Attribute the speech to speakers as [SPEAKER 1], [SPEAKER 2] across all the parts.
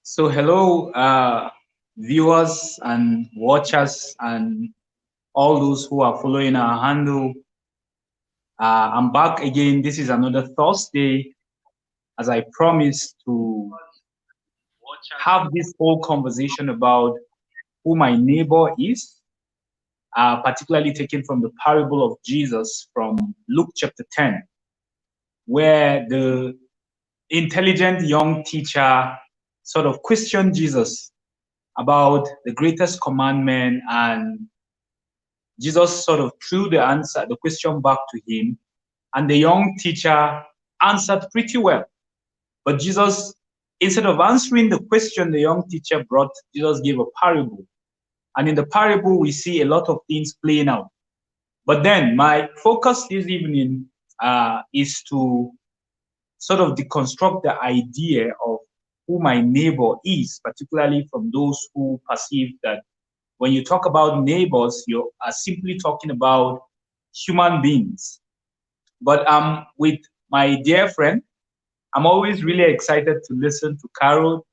[SPEAKER 1] So hello, viewers and watchers and all those who are following our handle. I'm back again. This is another Thursday, as I promised to have this whole conversation about who my neighbor is, particularly taken from the parable of Jesus from Luke chapter 10, where the intelligent young teacher sort of questioned Jesus about the greatest commandment, and Jesus sort of threw the question back to him, and the young teacher answered pretty well. But Jesus, instead of answering the question the young teacher brought, Jesus gave a parable. And in the parable, we see a lot of things playing out. But then my focus this evening is to sort of deconstruct the idea of who my neighbor is, particularly from those who perceive that when you talk about neighbors, you are simply talking about human beings. But with my dear friend, I'm always really excited to listen to Carol.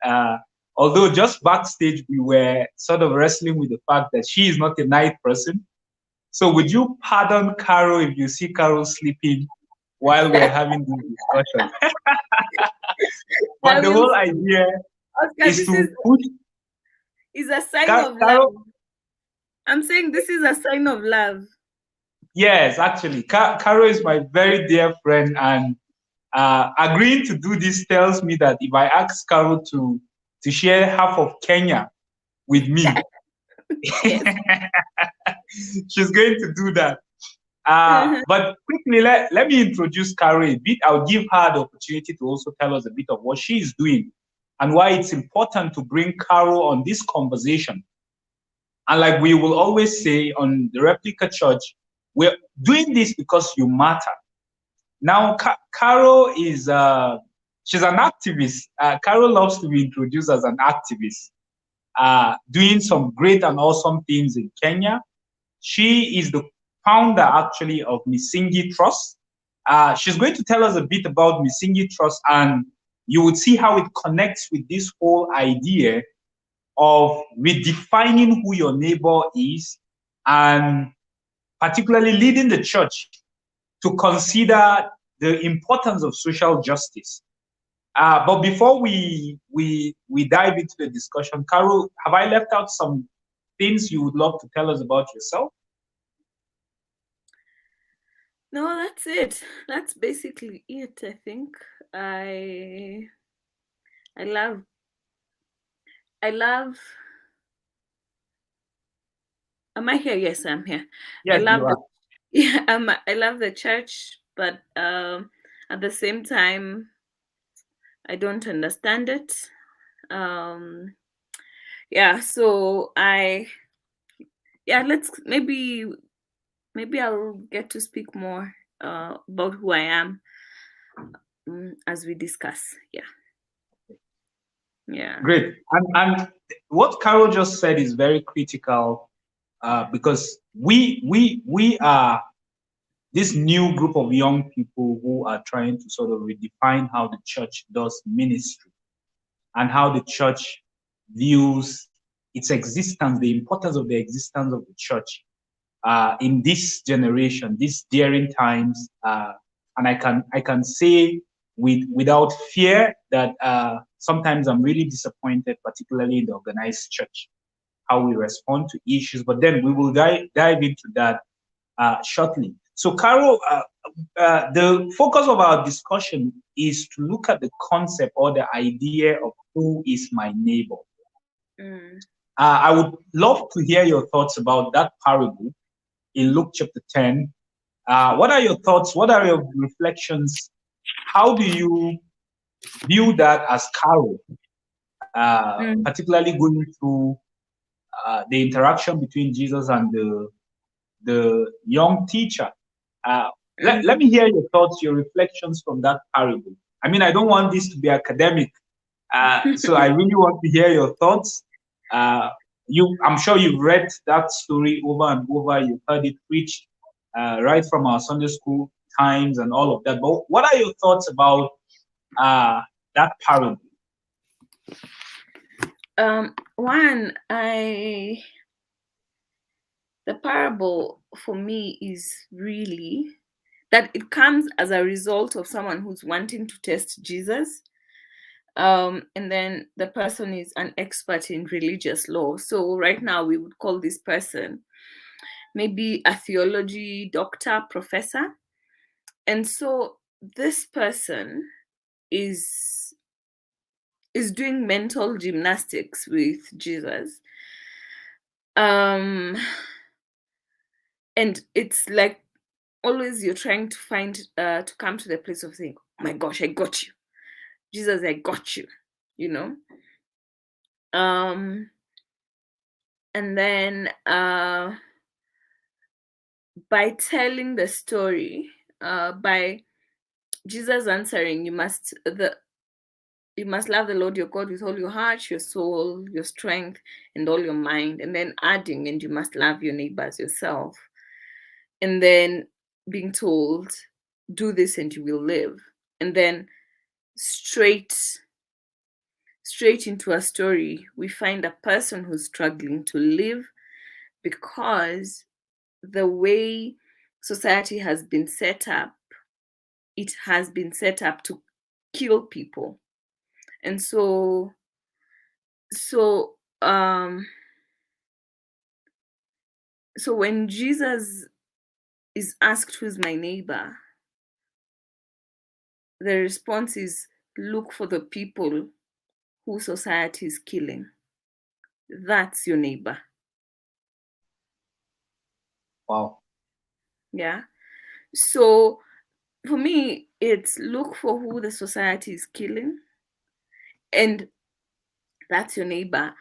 [SPEAKER 1] Although just backstage, we were sort of wrestling with the fact that she is not a night person. So would you pardon Carol if you see Carol sleeping while we're having this discussion? But
[SPEAKER 2] I
[SPEAKER 1] the
[SPEAKER 2] will
[SPEAKER 1] whole
[SPEAKER 2] say,
[SPEAKER 1] idea
[SPEAKER 2] Oscar,
[SPEAKER 1] is
[SPEAKER 2] this
[SPEAKER 1] to push
[SPEAKER 2] is a sign of
[SPEAKER 1] Carol.
[SPEAKER 2] love. I'm saying this is a sign of love.
[SPEAKER 1] Yes, actually, Carol is my very dear friend, and agreeing to do this tells me that if I ask Carol to share half of Kenya with me,
[SPEAKER 2] Yes.
[SPEAKER 1] she's going to do that.
[SPEAKER 2] Uh-huh.
[SPEAKER 1] But quickly, let me introduce Carol a bit. I'll give her the opportunity to also tell us a bit of what she's doing and why it's important to bring Carol on this conversation. And like we will always say on the Replica Church, we're doing this because you matter. Now, Carol is she's an activist. Carol loves to be introduced as an activist, doing some great and awesome things in Kenya. She is the founder actually of Msingi Trust. She's going to tell us a bit about Msingi Trust, and you would see how it connects with this whole idea of redefining who your neighbor is, and particularly leading the church to consider the importance of social justice. But before we dive into the discussion, Carol, have I left out some things you would love to tell us about yourself?
[SPEAKER 2] No, that's it. That's basically it. I think I I love I love. Am I here? Yes, I'm here. I
[SPEAKER 1] Yes,
[SPEAKER 2] love
[SPEAKER 1] you
[SPEAKER 2] the
[SPEAKER 1] are.
[SPEAKER 2] yeah. I love the church, but at the same time, I don't understand it. Um, yeah. So let's maybe I'll get to speak more about who I am as we discuss. Yeah. Yeah.
[SPEAKER 1] Great. And what Carol just said is very critical, because we are this new group of young people who are trying to sort of redefine how the church does ministry and how the church views its existence, the importance of the existence of the church in this generation, these daring times. And I can say without fear that sometimes I'm really disappointed, particularly in the organized church, how we respond to issues. But then we will dive into that shortly. So, Carol, the focus of our discussion is to look at the concept or the idea of who is my neighbor.
[SPEAKER 2] Mm.
[SPEAKER 1] I would love to hear your thoughts about that parable in Luke chapter 10. What are your thoughts? What are your reflections? How do you view that as Carol,
[SPEAKER 2] Mm.
[SPEAKER 1] particularly going through the interaction between Jesus and the young teacher? Uh, let
[SPEAKER 2] Mm.
[SPEAKER 1] me hear your thoughts, your reflections from that parable. I mean, I don't want this to be academic, so I really want to hear your thoughts. Uh, I'm sure you've read that story over and over. You've heard it preached right from our Sunday school times and all of that. But what are your thoughts about that parable?
[SPEAKER 2] One, the parable for me is really that it comes as a result of someone who's wanting to test Jesus. And then the person is an expert in religious law. So right now we would call this person maybe a theology doctor, professor. And so this person is doing mental gymnastics with Jesus. And it's like always you're trying to find to come to the place of saying, oh my gosh, I got you. Jesus, I got you, you know. And then by telling the story, by Jesus answering, you must love the Lord your God with all your heart, your soul, your strength, and all your mind. And then adding, and you must love your neighbor as yourself. And then being told, do this and you will live. And then straight into a story, we find a person who's struggling to live because the way society has been set up, it has been set up to kill people. And so when Jesus is asked, who's my neighbor, the response is, look for the people who society is killing. That's your neighbor.
[SPEAKER 1] Wow.
[SPEAKER 2] Yeah. So for me, it's look for who the society is killing, and that's your neighbor.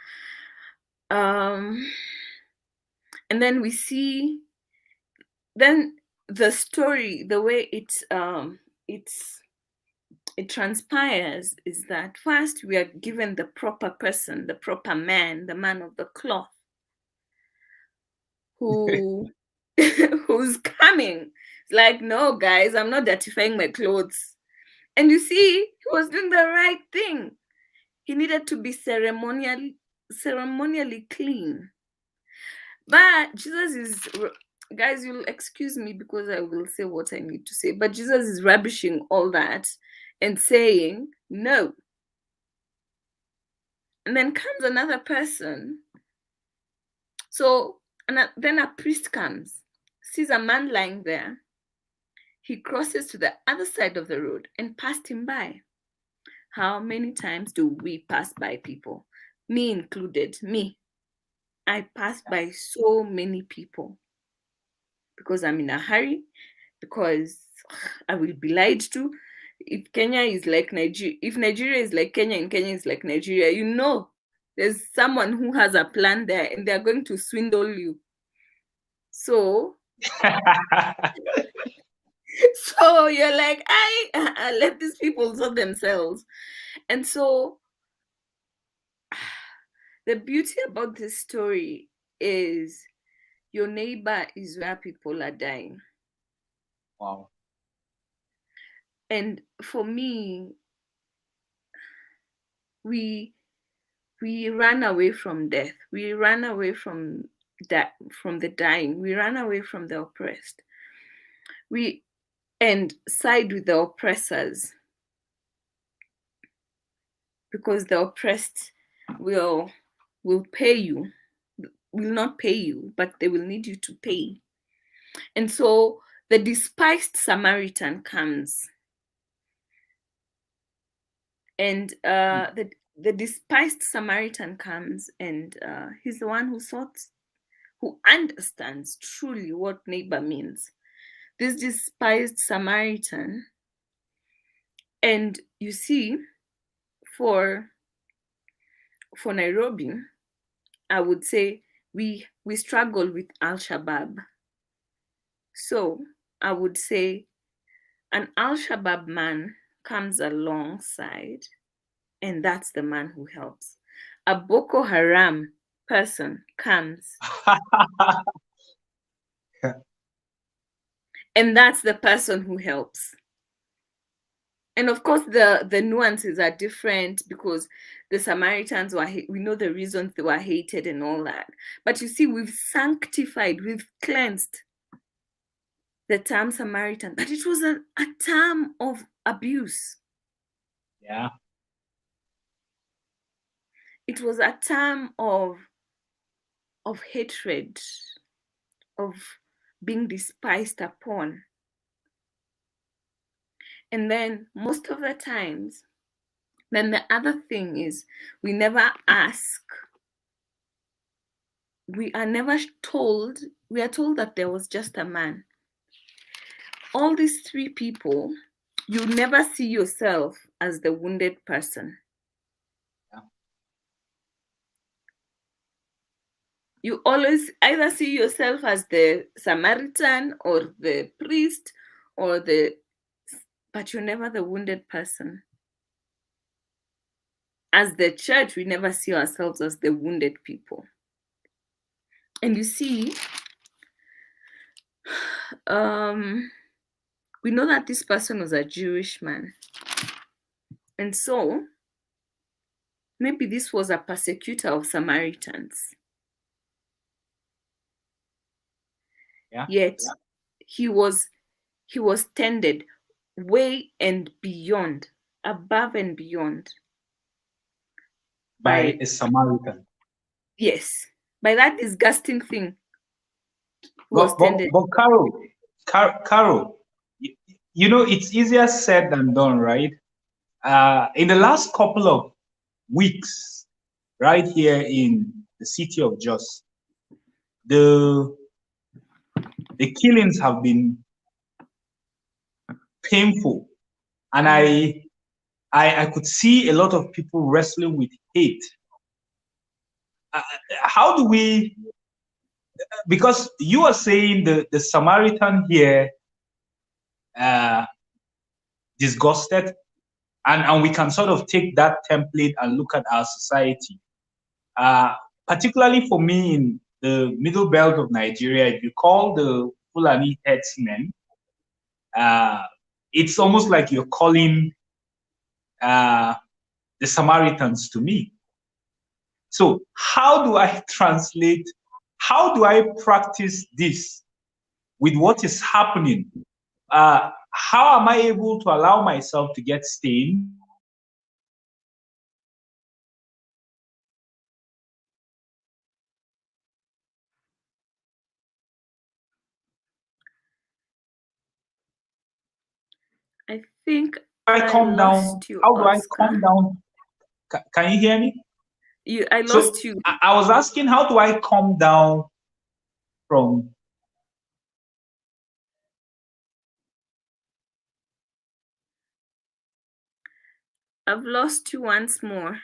[SPEAKER 2] And then we see then the story, the way it transpires is that first we are given the proper person, the proper man, the man of the cloth, who who's coming. It's like, no, guys, I'm not dirtifying my clothes. And you see, he was doing the right thing. He needed to be ceremonially clean. But Jesus is, guys, you'll excuse me because I will say what I need to say. But Jesus is rubbishing all that and saying, no. And then comes another person. So, and then a priest comes, sees a man lying there. He crosses to the other side of the road and passed him by. How many times do we pass by people? Me included, me. I pass by so many people because I'm in a hurry, because I will be lied to. If Kenya is like Nigeria, if Nigeria is like Kenya and Kenya is like Nigeria, you know, there's someone who has a plan there and they're going to swindle you. So, so you're like, I let these people sort themselves. And so the beauty about this story is your neighbor is where people are dying.
[SPEAKER 1] Wow.
[SPEAKER 2] And for me, we run away from death. We run away from that, from the dying. We run away from the oppressed. We and side with the oppressors, because the oppressed will pay you, will not pay you, but they will need you to pay. And so the despised Samaritan comes, and the despised Samaritan comes, and he's the one who understands truly what neighbor means. This despised Samaritan, and you see, for Nairobi, I would say we struggle with Al-Shabaab. So I would say an Al-Shabaab man comes alongside, and that's the man who helps. A Boko Haram person comes, and that's the person who helps. And of course, the nuances are different because the Samaritans were, we know the reasons they were hated and all that. But you see, we've sanctified, we've cleansed the term Samaritan, but it was a term of abuse.
[SPEAKER 1] Yeah.
[SPEAKER 2] It was a term of hatred, of being despised upon. And then most of the times, then the other thing is we never ask. We are never told, we are told that there was just a man. All these three people, you never see yourself as the wounded person.
[SPEAKER 1] Yeah.
[SPEAKER 2] You always either see yourself as the Samaritan or the priest or but you're never the wounded person. As the church, we never see ourselves as the wounded people. And you see, we know that this person was a Jewish man. And so, maybe this was a persecutor of Samaritans.
[SPEAKER 1] Yeah.
[SPEAKER 2] Yet, he was tended way and beyond, above and beyond.
[SPEAKER 1] By a Samaritan.
[SPEAKER 2] Yes, by that disgusting thing.
[SPEAKER 1] But Carol, you know, it's easier said than done, right? In the last couple of weeks, right here in the city of Jos, the killings have been painful, and I could see a lot of people wrestling with hate. How do we? Because you are saying the Samaritan here disgusted, and we can sort of take that template and look at our society. Particularly for me in the middle belt of Nigeria, if you call the Fulani herdsmen, it's almost like you're calling the Samaritans to me. So how do I translate? How do I practice this with what is happening? How am I able to allow myself to get stained?
[SPEAKER 2] I think
[SPEAKER 1] I calm down?
[SPEAKER 2] you,
[SPEAKER 1] How do I
[SPEAKER 2] Oscar.
[SPEAKER 1] calm down? Can you hear me?
[SPEAKER 2] I lost you.
[SPEAKER 1] I was asking, how do I calm down from?
[SPEAKER 2] I've lost you once more.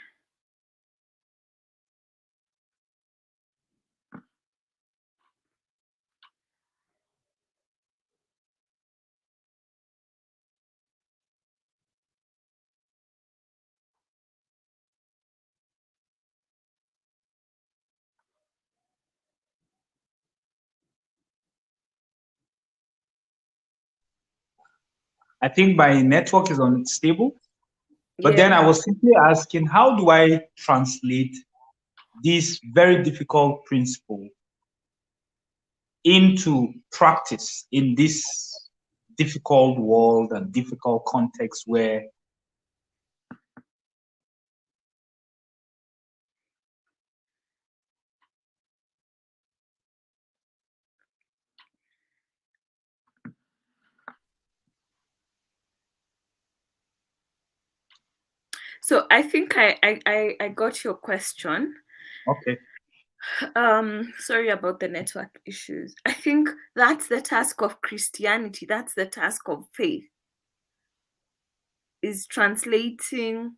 [SPEAKER 1] I think my network is unstable. But
[SPEAKER 2] Yeah.
[SPEAKER 1] then I was simply asking, how do I translate this very difficult principle into practice in this difficult world and difficult context where
[SPEAKER 2] So I think I got your question.
[SPEAKER 1] Okay.
[SPEAKER 2] Sorry about the network issues. I think that's the task of Christianity. That's the task of faith. Is translating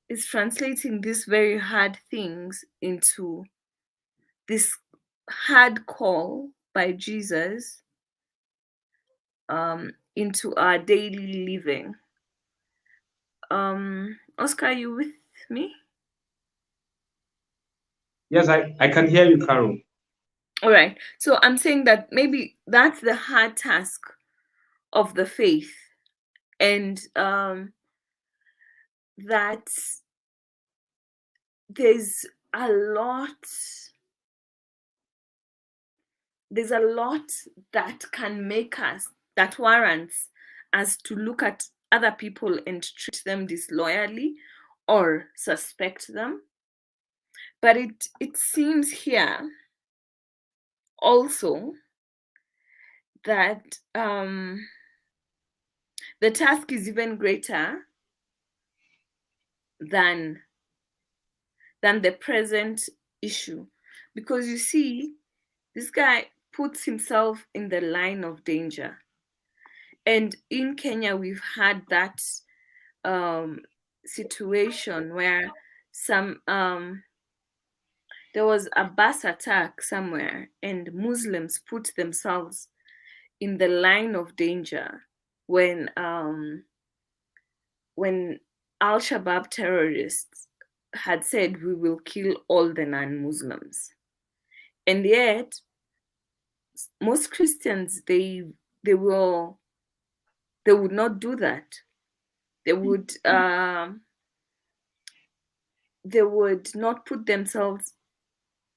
[SPEAKER 2] these very hard things into this hard call by Jesus into our daily living. Oscar, are you with me?
[SPEAKER 1] Yes, I can hear you, Carol.
[SPEAKER 2] All right. So I'm saying that maybe that's the hard task of the faith, and that there's a lot that can make us, that warrants us to look at other people and treat them disloyally or suspect them. But it seems here also that the task is even greater than the present issue, because you see, this guy puts himself in the line of danger. And in Kenya, we've had that situation where there was a bus attack somewhere, and Muslims put themselves in the line of danger when Al-Shabaab terrorists had said, we will kill all the non-Muslims. And yet most Christians, they would not do that. They would not put themselves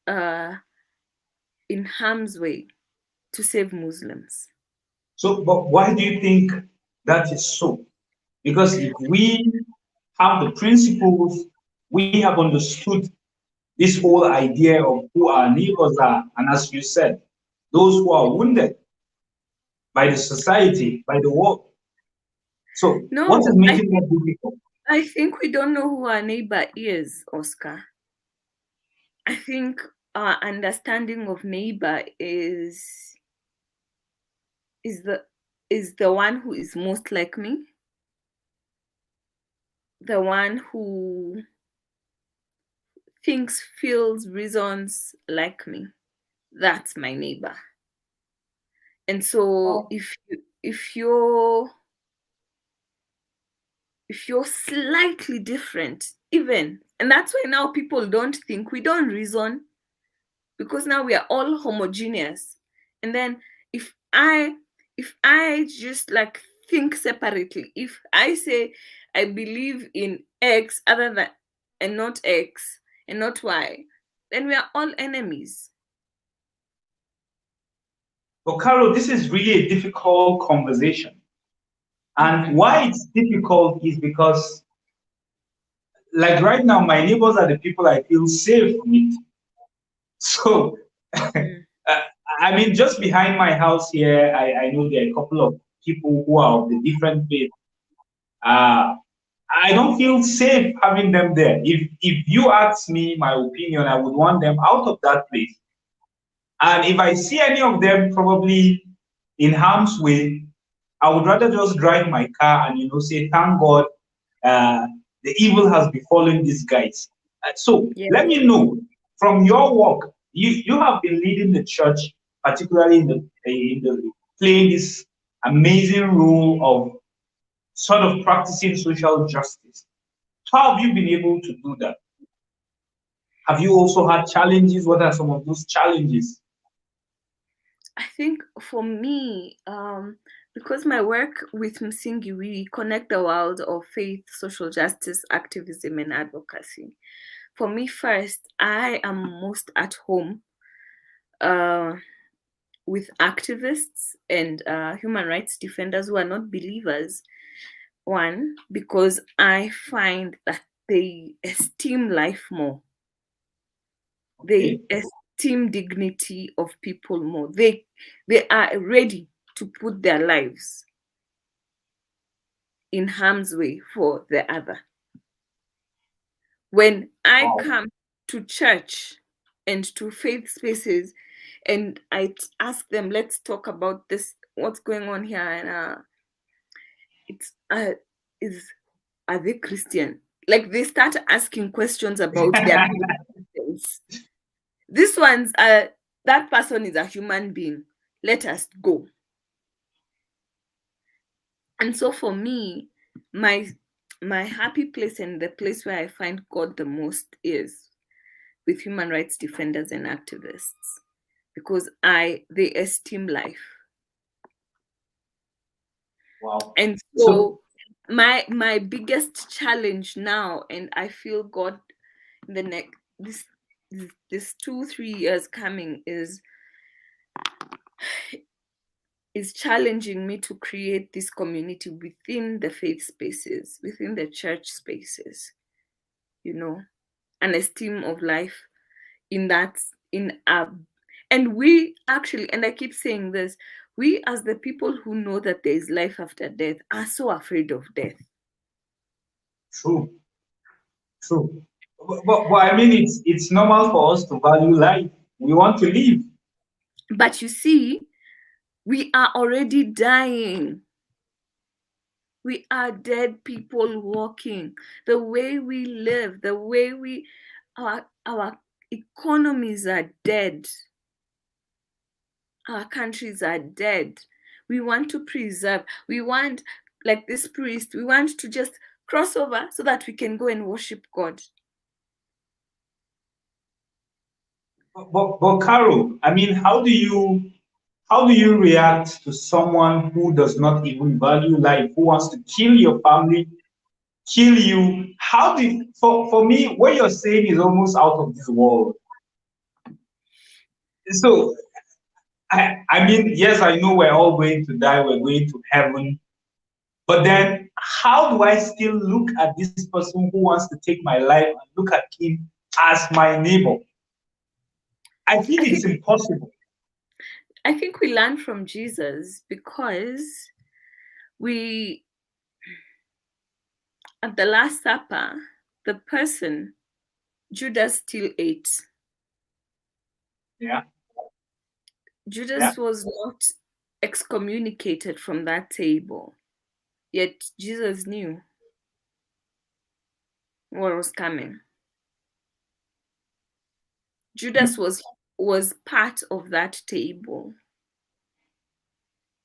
[SPEAKER 2] in harm's way to save Muslims.
[SPEAKER 1] So, but why do you think that is so? Because if we have the principles, we have understood this whole idea of who our neighbors are, and as you said, those who are wounded by the society, by the world. So, what is making that difficult?
[SPEAKER 2] I think we don't know who our neighbor is, Oscar. I think our understanding of neighbor is the one who is most like me, the one who thinks, feels, reasons like me. That's my neighbor. And so if you're slightly different, even, and that's why now people don't think, we don't reason, because now we are all homogeneous. And then if I just like think separately, if I say I believe in X other than, and not X and not Y, then we are all enemies.
[SPEAKER 1] But Carol, this is really a difficult conversation. And why it's difficult is because, like right now, my neighbors are the people I feel safe with. So, I mean, just behind my house here, I know there are a couple of people who are of the different faith. I don't feel safe having them there. If you ask me my opinion, I would want them out of that place. And if I see any of them probably in harm's way, I would rather just drive my car and say, thank God, the evil has befallen these guys. So let me know from your work. You have been leading the church, particularly in the playing this amazing role of sort of practicing social justice. How have you been able to do that? Have you also had challenges? What are some of those challenges?
[SPEAKER 2] I think for me, because my work with Msingi, we connect the world of faith, social justice, activism, and advocacy. For me, first, I am most at home with activists and human rights defenders who are not believers. One, because I find that they esteem life more. They esteem dignity of people more. They are ready to put their lives in harm's way for the other. When I come to church and to faith spaces and I ask them, let's talk about this, what's going on here, and are they Christian? Like, they start asking questions about their Christians. These ones are, that person is a human being. Let us go. And so for me, my happy place and the place where I find God the most is with human rights defenders and activists, because they esteem life.
[SPEAKER 1] Wow.
[SPEAKER 2] And so my biggest challenge now, and I feel God in the next this 2-3 years coming is challenging me to create this community within the faith spaces, within the church spaces, an esteem of life and we actually, and I keep saying this, we as the people who know that there is life after death are so afraid of death.
[SPEAKER 1] True. But I mean, it's normal for us to value life. We want to live.
[SPEAKER 2] But you see, we are already dying. We are dead people walking. The way we live, the way our economies are dead. Our countries are dead. We want to preserve. We want, like this priest, we want to just cross over so that we can go and worship God.
[SPEAKER 1] But Carol, I mean, how do you react to someone who does not even value life, who wants to kill your family, kill you? For me, what you're saying is almost out of this world. So I mean, yes, I know we're all going to die, we're going to heaven. But then how do I still look at this person who wants to take my life and look at him as my neighbor? I feel it's impossible.
[SPEAKER 2] I think we learn from Jesus because at the Last Supper, the person, Judas, still ate.
[SPEAKER 1] Yeah.
[SPEAKER 2] Judas was not excommunicated from that table, yet Jesus knew what was coming. Judas was part of that table.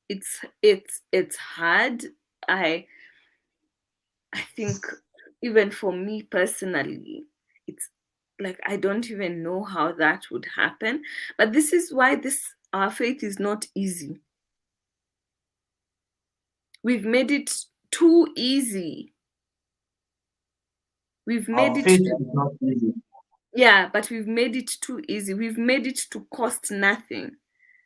[SPEAKER 2] It's hard. I think even for me personally, it's like I don't even know how that would happen. But this is why our faith is not easy. We've made it too easy. We've made
[SPEAKER 1] faith is not easy.
[SPEAKER 2] Yeah, but we've made it too easy. We've made it to cost nothing.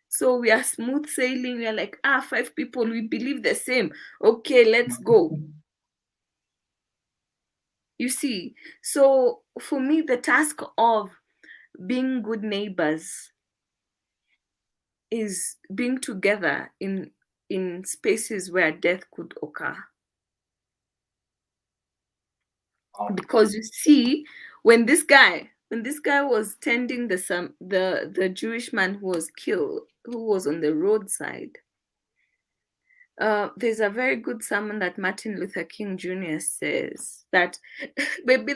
[SPEAKER 2] So we are smooth sailing. We are like, 5 people, we believe the same. Okay, let's go. You see, so for me, the task of being good neighbors is being together in spaces where death could occur. Because you see, when this guy was tending the Jewish man who was killed, who was on the roadside, there's a very good sermon that Martin Luther King Jr. says that maybe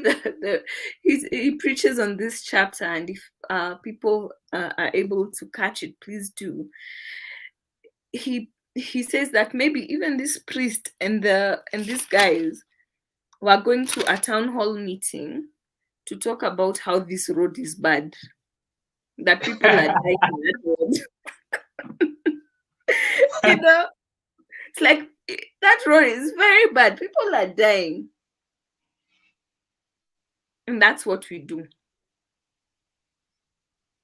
[SPEAKER 2] he preaches on this chapter, and if people are able to catch it, please do. He says that maybe even this priest and these guys were going to a town hall meeting to talk about how this road is bad, that people are dying on that road. It's like that road is very bad. People are dying. And that's what we do.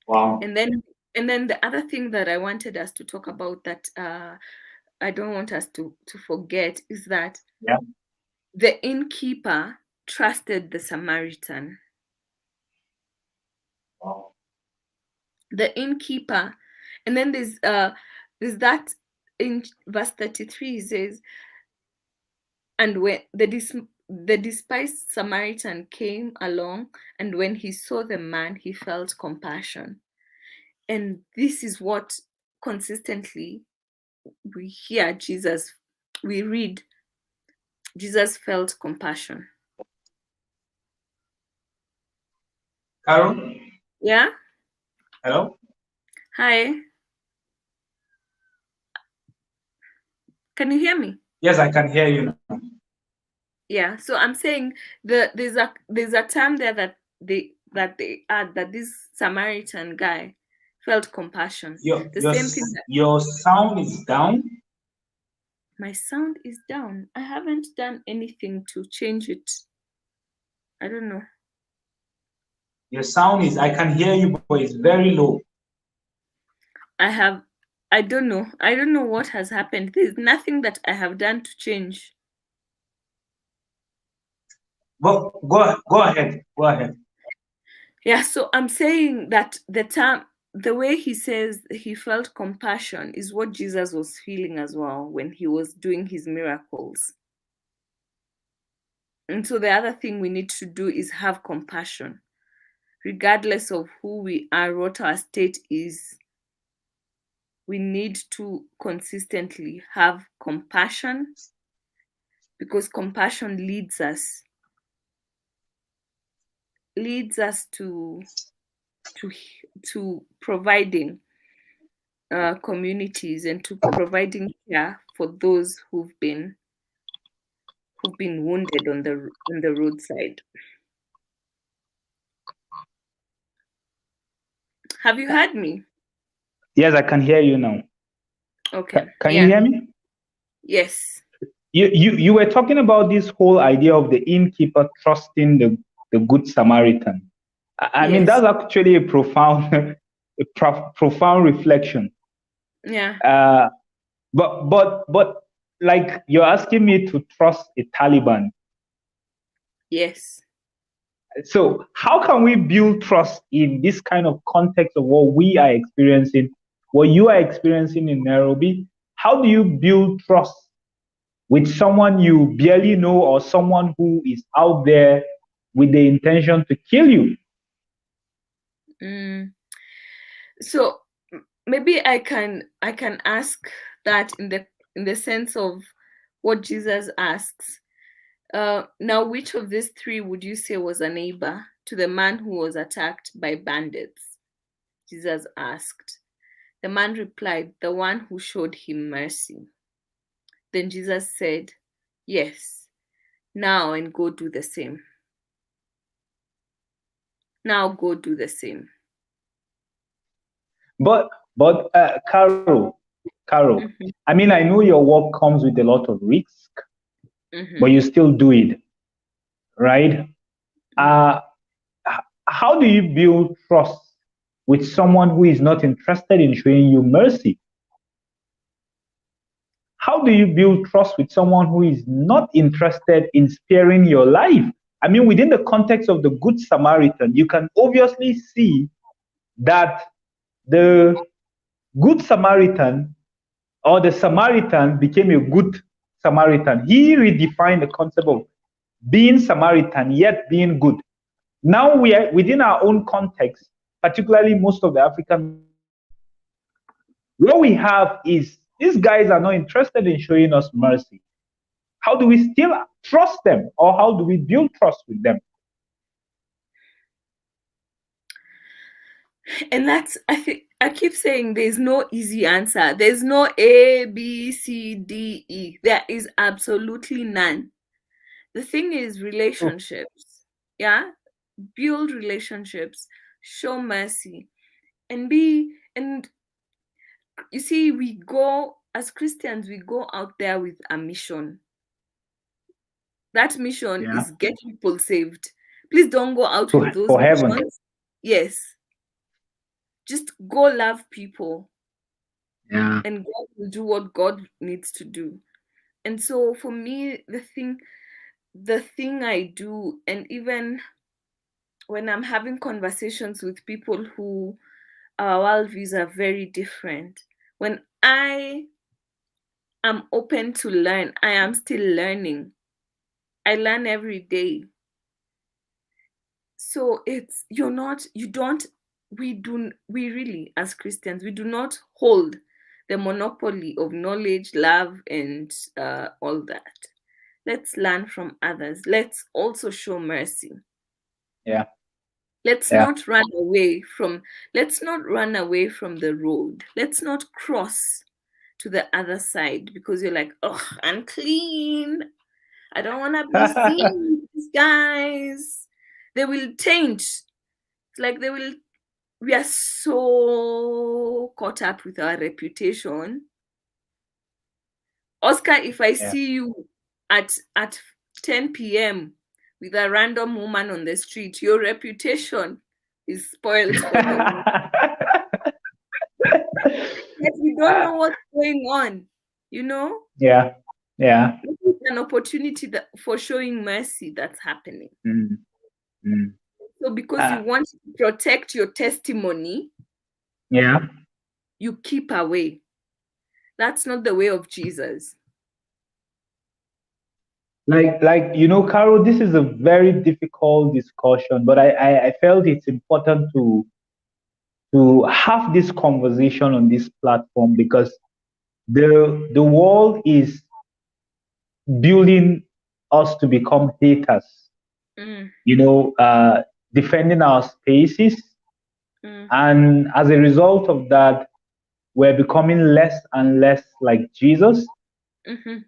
[SPEAKER 1] Wow.
[SPEAKER 2] And then the other thing that I wanted us to talk about that I don't want us to forget is that the innkeeper trusted the Samaritan.
[SPEAKER 1] Wow.
[SPEAKER 2] The innkeeper, and then there's that in verse 33 it says, and when the despised Samaritan came along, and when he saw the man, he felt compassion. And this is what consistently we hear we read Jesus felt compassion.
[SPEAKER 1] Carol?
[SPEAKER 2] Yeah?
[SPEAKER 1] Hello?
[SPEAKER 2] Hi. Can you hear me?
[SPEAKER 1] Yes, I can hear you now.
[SPEAKER 2] Yeah, so I'm saying there's a term there that they add, that this Samaritan guy felt compassion. The same thing
[SPEAKER 1] your sound is down.
[SPEAKER 2] My sound is down. I haven't done anything to change it. I don't know.
[SPEAKER 1] Your sound is, I can hear you, but it's very low.
[SPEAKER 2] I don't know. I don't know what has happened. There's nothing that I have done to change.
[SPEAKER 1] Go ahead. Go ahead.
[SPEAKER 2] Yeah, so I'm saying that the way he says he felt compassion is what Jesus was feeling as well when he was doing his miracles. And so the other thing we need to do is have compassion, regardless of who we are, what our state is. We need to consistently have compassion, because compassion leads us to providing communities and to providing care for those who've been wounded on the roadside. Have you heard me?
[SPEAKER 1] Yes, I can hear you now.
[SPEAKER 2] Okay.
[SPEAKER 1] Can you hear me?
[SPEAKER 2] Yes.
[SPEAKER 1] You were talking about this whole idea of the innkeeper trusting the good Samaritan. I mean, that's actually a profound profound reflection.
[SPEAKER 2] Yeah.
[SPEAKER 1] But like, you're asking me to trust a Taliban.
[SPEAKER 2] Yes.
[SPEAKER 1] So how can we build trust in this kind of context of what we are experiencing, what you are experiencing in Nairobi? How do you build trust with someone you barely know, or someone who is out there with the intention to kill you?
[SPEAKER 2] So maybe I can ask that in the sense of what Jesus asks. Now, which of these three would you say was a neighbor to the man who was attacked by bandits? Jesus asked. The man replied, the one who showed him mercy. Then Jesus said, yes, now and go do the same. Now go do the same.
[SPEAKER 1] But Carol, I mean, I know your work comes with a lot of risk, but you still do it, right? How do you build trust with someone who is not interested in showing you mercy? How do you build trust with someone who is not interested in sparing your life? I mean, within the context of the Good Samaritan, you can obviously see that the Good Samaritan, or the Samaritan, became a good Samaritan. He redefined the concept of being Samaritan yet being good. Now we are within our own context, particularly most of the African. What we have is these guys are not interested in showing us mercy. How do we still trust them, or how do we build trust with them?
[SPEAKER 2] And that's, I keep saying there's no easy answer. There's no A, B, C, D, E. There is absolutely none. The thing is relationships. Yeah? Build relationships, show mercy, and you see, we go as Christians, we go out there with a mission. That mission is get people saved. Please don't go out with those missions. Heaven. Yes. Just go love people.
[SPEAKER 1] Yeah.
[SPEAKER 2] And God will do what God needs to do. And so for me, the thing I do, and even when I'm having conversations with people who our worldviews are very different, when I am open to learn, I am still learning. I learn every day. So we really, as Christians, we do not hold the monopoly of knowledge, love, and all that. Let's learn from others. Let's also show mercy.
[SPEAKER 1] Yeah.
[SPEAKER 2] Let's not run away from the road. Let's not cross to the other side because you're like, oh, unclean. I don't want to be seen with these guys. They will taint. Like we are so caught up with our reputation Oscar, if I
[SPEAKER 1] Yeah.
[SPEAKER 2] see you at 10 p.m. with a random woman on the street, your reputation is spoiled for the week. Yet we don't know what's going on, you know?
[SPEAKER 1] Yeah. Yeah.
[SPEAKER 2] It's an opportunity for showing mercy that's happening.
[SPEAKER 1] Mm, mm.
[SPEAKER 2] So because you
[SPEAKER 1] Uh,
[SPEAKER 2] want to protect your testimony,
[SPEAKER 1] yeah.
[SPEAKER 2] you keep away. That's not the way of Jesus.
[SPEAKER 1] Like Carol, this is a very difficult discussion, but I felt it's important to have this conversation on this platform because the world is building us to become haters,
[SPEAKER 2] Mm,
[SPEAKER 1] defending our spaces.
[SPEAKER 2] mm,
[SPEAKER 1] And as a result of that, we're becoming less and less like Jesus.
[SPEAKER 2] mhm.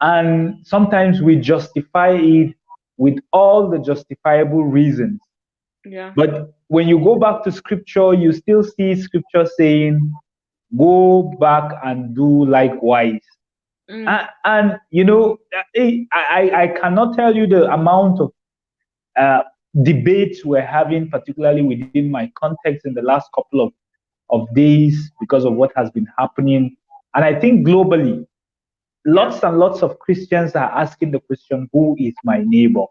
[SPEAKER 1] And sometimes we justify it with all the justifiable reasons.
[SPEAKER 2] Yeah.
[SPEAKER 1] But when you go back to scripture, you still see scripture saying, go back and do likewise.
[SPEAKER 2] Mm,
[SPEAKER 1] And I cannot tell you the amount of uh, debates we're having, particularly within my context in the last couple of days because of what has been happening. And I think globally,
[SPEAKER 2] yeah.
[SPEAKER 1] lots and lots of Christians are asking the question, who is my neighbor?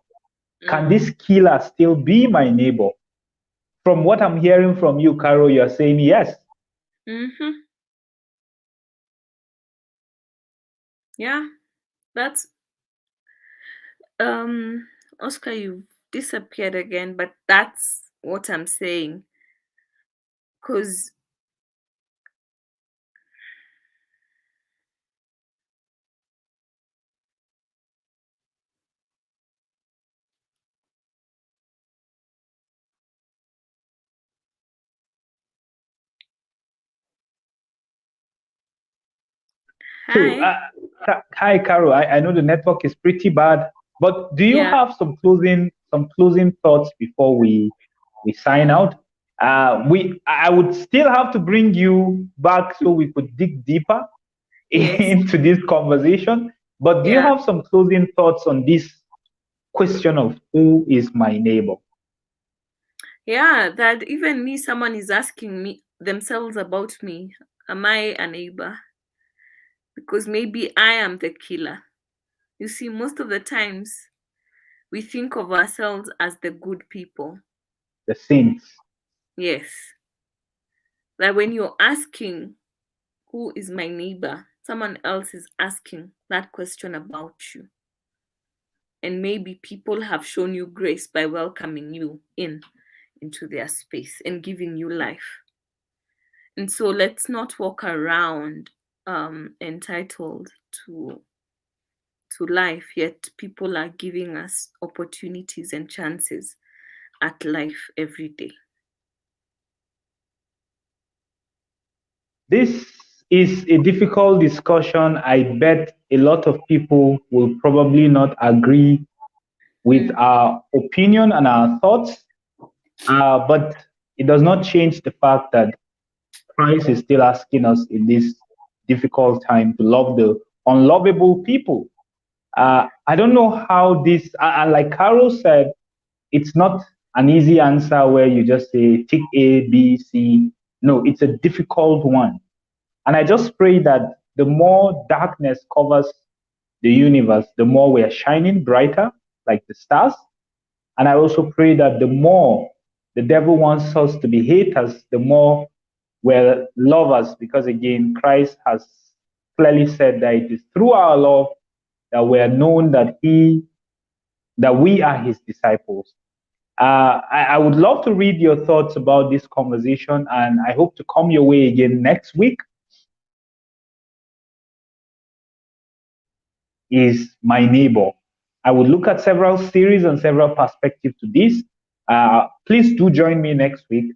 [SPEAKER 1] Can
[SPEAKER 2] Mm,
[SPEAKER 1] this killer still be my neighbor? From what I'm hearing from you, Carol, you're saying yes.
[SPEAKER 2] mhm. Yeah. That's Oscar, you've disappeared again, but that's what I'm saying. Cause
[SPEAKER 1] So,
[SPEAKER 2] hi.
[SPEAKER 1] hi, Carol. I know the network is pretty bad, but do you
[SPEAKER 2] Yeah.
[SPEAKER 1] have some closing thoughts before we sign out? I would still have to bring you back so we could dig deeper
[SPEAKER 2] Yes.
[SPEAKER 1] into this conversation. But do you
[SPEAKER 2] Yeah.
[SPEAKER 1] have some closing thoughts on this question of who is my neighbor?
[SPEAKER 2] Yeah, that even me, someone is asking me themselves about me. Am I a neighbor? Because maybe I am the killer. You see, most of the times we think of ourselves as the good people.
[SPEAKER 1] The saints.
[SPEAKER 2] Yes. That when you're asking, who is my neighbor? Someone else is asking that question about you. And maybe people have shown you grace by welcoming you into their space and giving you life. And so let's not walk around entitled to life, yet people are giving us opportunities and chances at life every day.
[SPEAKER 1] This is a difficult discussion. I bet a lot of people will probably not agree with
[SPEAKER 2] Mm,
[SPEAKER 1] our opinion and our thoughts, but it does not change the fact that Christ is still asking us in this difficult time to love the unlovable people. I don't know how this, and like Carol said, it's not an easy answer where you just say tick A, B, C. No, it's a difficult one. And I just pray that the more darkness covers the universe, the more we are shining brighter like the stars. And I also pray that the more the devil wants us to be haters, the more we're lovers, because again, Christ has clearly said that it is through our love that we are known that we are his disciples. I would love to read your thoughts about this conversation, and I hope to come your way again next week. Who is my neighbor? I would look at several series and several perspectives to this. Please do join me next week.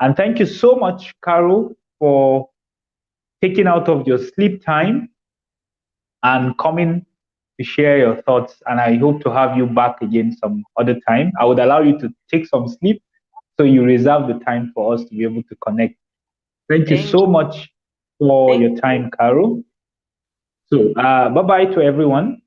[SPEAKER 1] And thank you so much, Carol, for taking out of your sleep time and coming to share your thoughts. And I hope to have you back again some other time. I would allow you to take some sleep so you reserve the time for us to be able to connect. Thank you
[SPEAKER 2] thank
[SPEAKER 1] so much for
[SPEAKER 2] thank
[SPEAKER 1] your time, Carol. So bye bye to everyone.